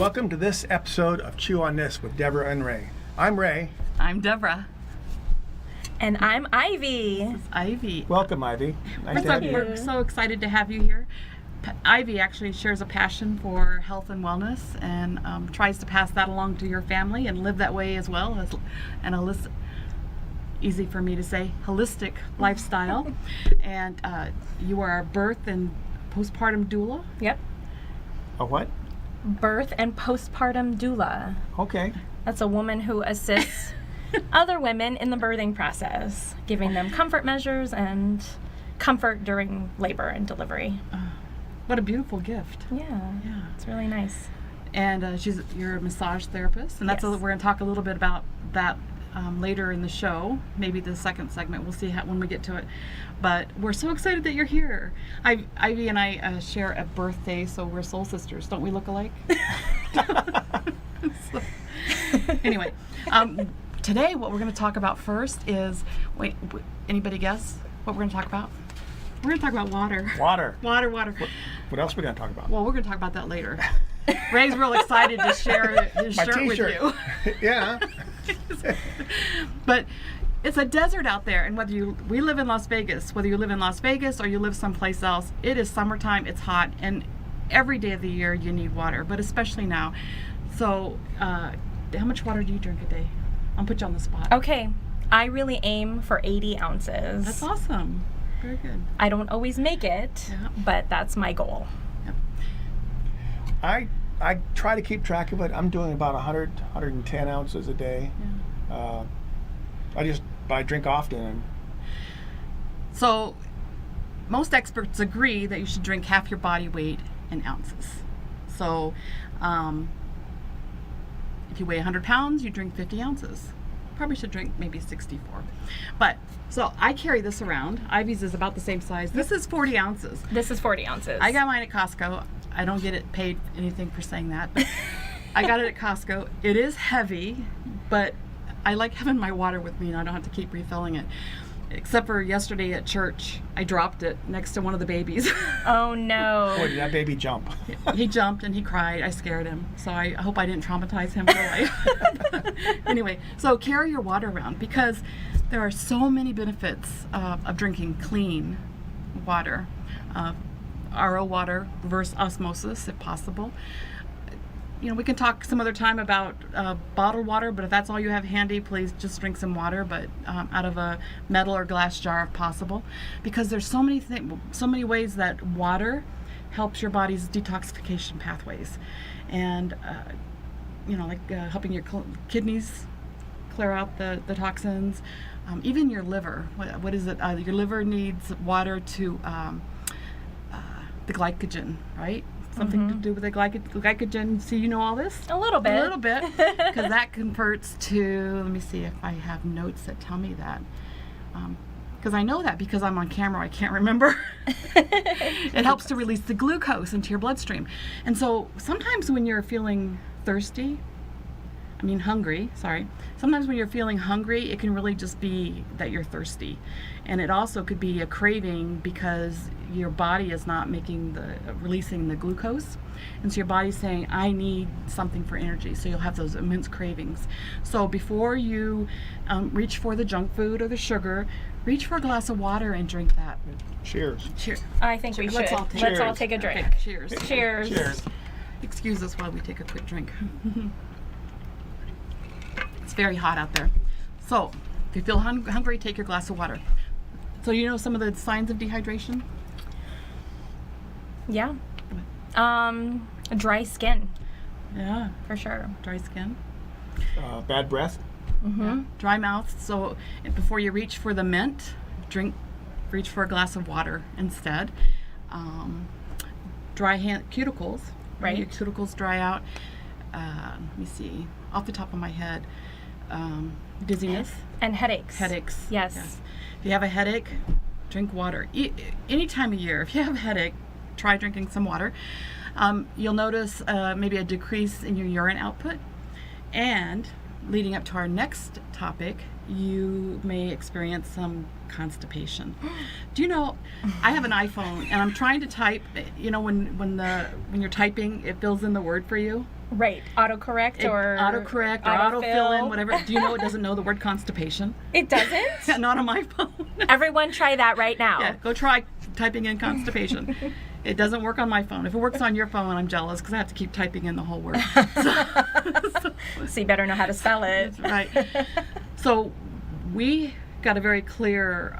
Welcome to this episode of Chew on This with Deborah and Ray. I'm Ray. I'm Deborah. And I'm Ivy. This is Ivy. Welcome, Ivy. Nice to have you. We're so excited to have you here. Ivy actually shares a passion for health and wellness and tries to pass that along to your family and live that way as well as easy for me to say, holistic lifestyle. And you are a birth and postpartum doula. Yep. A what? Birth and postpartum doula. Okay. That's a woman who assists other women in the birthing process, giving them comfort measures and comfort during labor and delivery. What a beautiful gift. Yeah. It's really nice. And you're a massage therapist, and that's Yes. we're going to talk a little bit about that later in the show, maybe the second segment. We'll see when we get to it. But we're so excited that you're here. Ivy and I share a birthday, so we're soul sisters. Don't we look alike? Anyway, today what we're going to talk about first is, anybody guess what we're going to talk about? We're going to talk about water. Water. Water. What else are we going to talk about? Well, we're going to talk about that later. Ray's real excited to share his My shirt with t-shirt. you. Yeah. But it's a desert out there, and we live in Las Vegas, whether you live in Las Vegas or you live someplace else, it is summertime, it's hot, and every day of the year you need water, but especially now. So, how much water do you drink a day? I'll put you on the spot. Okay. I really aim for 80 ounces. That's awesome. Very good. I don't always make it, Yeah. but that's my goal. I try to keep track of it. I'm doing about 110 ounces a day. Yeah. I drink often. So, most experts agree that you should drink half your body weight in ounces. So, if you weigh 100 pounds, you drink 50 ounces. Probably should drink maybe 64. But, so I carry this around. Ivy's is about the same size. This is 40 ounces. This is 40 ounces. I got mine at Costco. I don't get it paid anything for saying that, but I got it at Costco. It is heavy, but I like having my water with me and I don't have to keep refilling it. Except for yesterday at church, I dropped it next to one of the babies. Oh no. Boy, did that baby jump. He jumped and he cried. I scared him. So I hope I didn't traumatize him for life. Anyway, so carry your water around because there are so many benefits of drinking clean water. RO water, reverse osmosis if possible. You know, we can talk some other time about bottled water, but if that's all you have handy, please just drink some water, but out of a metal or glass jar if possible, because there's so many ways that water helps your body's detoxification pathways, and helping your kidneys clear out the toxins, even your liver. What is it? Your liver needs water to the glycogen, right? Something to do with the glycogen. See, you know all this? A little bit. A little bit, because that converts to, let me see if I have notes that tell me that. Because I know that because I'm on camera, I can't remember. It helps to release the glucose into your bloodstream. And so sometimes when you're feeling hungry, sometimes when you're feeling hungry, it can really just be that you're thirsty. And it also could be a craving because your body is not releasing the glucose. And so your body's saying, I need something for energy. So you'll have those immense cravings. So before you reach for the junk food or the sugar, reach for a glass of water and drink that. Cheers. Cheers. I think we should. Let's all take a drink. Okay, cheers. Cheers. Cheers. Excuse us while we take a quick drink. It's very hot out there. So, if you feel hungry, take your glass of water. So you know some of the signs of dehydration? Yeah. Dry skin, Yeah, for sure. dry skin. Bad breath. Yeah. Dry mouth. So before you reach for the mint, reach for a glass of water instead. Dry cuticles. Right. Your cuticles dry out. Let me see. Off the top of my head, dizziness. And headaches. Headaches. Yes. If you have a headache, drink water. Any time of year, if you have a headache, try drinking some water. You'll notice maybe a decrease in your urine output. And leading up to our next topic, you may experience some constipation. Do you know, I have an iPhone and I'm trying to type, you know, when you're typing, it fills in the word for you. Right. Autocorrect or autocorrect or autofill in, whatever. Do you know it doesn't know the word constipation? It doesn't? Not on my phone. Everyone try that right now. Yeah, go try typing in constipation. It doesn't work on my phone. If it works on your phone, I'm jealous because I have to keep typing in the whole word. So you better know how to spell it. That's right. So we got a very clear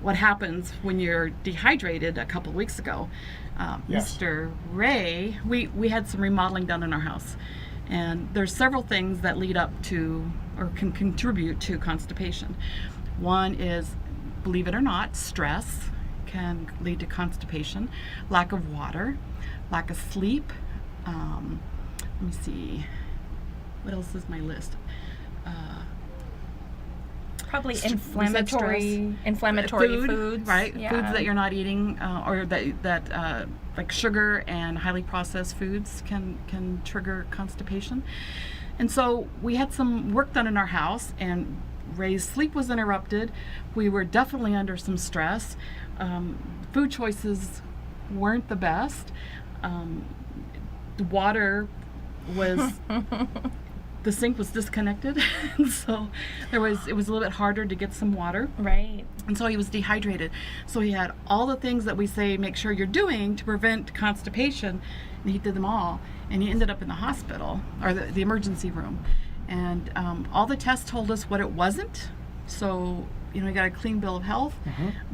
what happens when you're dehydrated a couple of weeks ago. Yes. Mr. Ray, we had some remodeling done in our house. And there's several things that lead up to or can contribute to constipation. One is, believe it or not, stress can lead to constipation, lack of water, lack of sleep. Let me see, what else is my list? Probably We said inflammatory food, foods. right? Yeah. Foods that you're not eating, or that like sugar and highly processed foods can trigger constipation. And so we had some work done in our house, and Ray's sleep was interrupted. We were definitely under some stress. Food choices weren't the best. The water was the sink was disconnected, and so it was a little bit harder to get some water. Right. And so he was dehydrated. So he had all the things that we say make sure you're doing to prevent constipation, and he did them all. And he ended up in the hospital, or the emergency room. And all the tests told us what it wasn't. So, you know, he got a clean bill of health,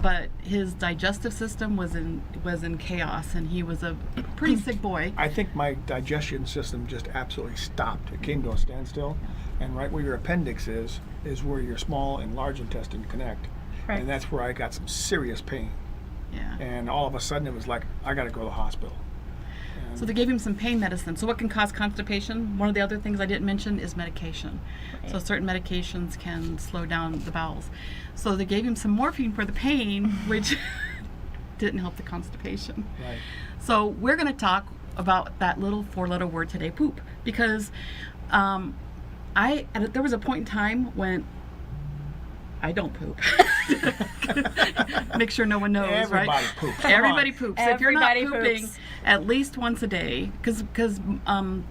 but his digestive system was in chaos, and he was a pretty sick boy. I think my digestion system just absolutely stopped. It came to a standstill, and right where your appendix is where your small and large intestine connect, Right. and that's where I got some serious pain. Yeah. And all of a sudden, it was like I got to go to the hospital. And So they gave him some pain medicine. So what can cause constipation? One of the other things I didn't mention is medication. So certain medications can slow down the bowels. So they gave him some morphine for the pain, which didn't help the constipation. right. So we're going to talk about that little 4-letter word today, poop, because there was a point in time when I don't poop. Make sure no one knows, Everybody right? poops. Come Everybody on. poops. If you're not Everybody pooping poops. at least once a day, because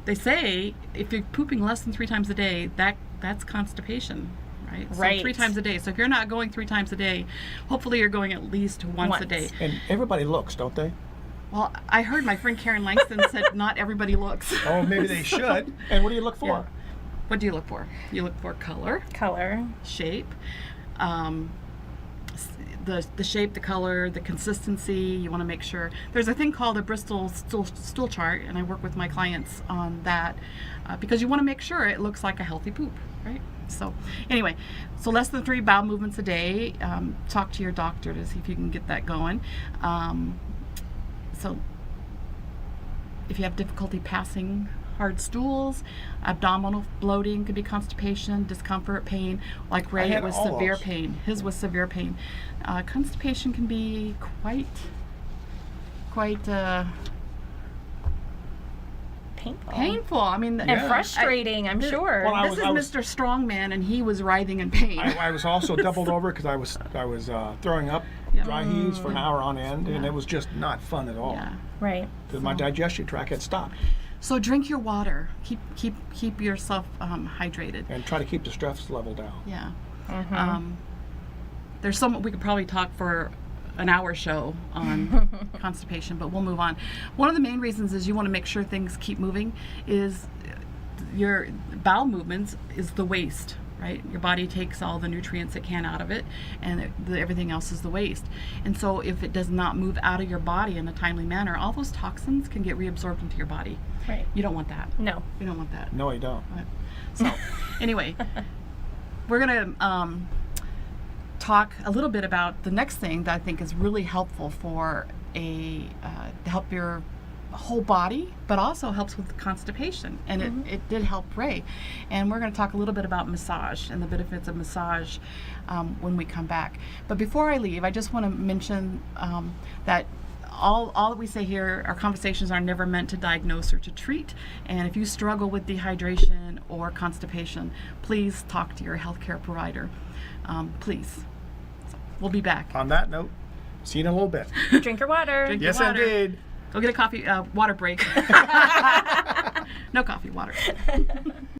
they say if you're pooping less than 3 times a day, that's constipation, right? So Right. 3 times a day. So if you're not going 3 times a day, hopefully you're going at least once a day. And everybody looks, don't they? Well, I heard my friend Karen Langston said not everybody looks. Oh, maybe they should. And what do you look for? Yeah. What do you look for? You look for color, Color. shape, the shape, the color, the consistency. You want to make sure. There's a thing called a Bristol stool chart, and I work with my clients on that because you want to make sure it looks like a healthy poop, right? So anyway, so less than 3 bowel movements a day. Talk to your doctor to see if you can get that going. So if you have difficulty passing hard stools, abdominal bloating could be constipation, discomfort, pain. Like Ray, had it was all severe those. pain. His was severe pain. Constipation can be quite Painful. painful. I mean, And Yeah. frustrating, I'm sure. Well, this is Mr. Strongman, and he was writhing in pain. I was also doubled over because I was throwing up Yeah. dry heaves for an hour on end, and it was just not fun at all. Yeah. Right. Because my digestion tract had stopped. So drink your water. Keep yourself hydrated. And try to keep the stress level down. Yeah. Mm-hmm. There's we could probably talk for an hour show on constipation, but we'll move on. One of the main reasons is you want to make sure things keep moving is your bowel movements is the waste, right? Your body takes all the nutrients it can out of it, and everything else is the waste. And so if it does not move out of your body in a timely manner, all those toxins can get reabsorbed into your body. Right. You don't want that. No. You don't want that. No, you don't. So, anyway, we're going to talk a little bit about the next thing that I think is really helpful for to help your whole body, but also helps with constipation. And it did help Ray. And we're going to talk a little bit about massage and the benefits of massage when we come back. But before I leave, I just want to mention that all that we say here, our conversations are never meant to diagnose or to treat. And if you struggle with dehydration or constipation, please talk to your healthcare provider. Please. So we'll be back. On that note, see you in a little bit. Drink your water. Drink Yes, water. indeed. Go get a coffee, water break. No coffee, water.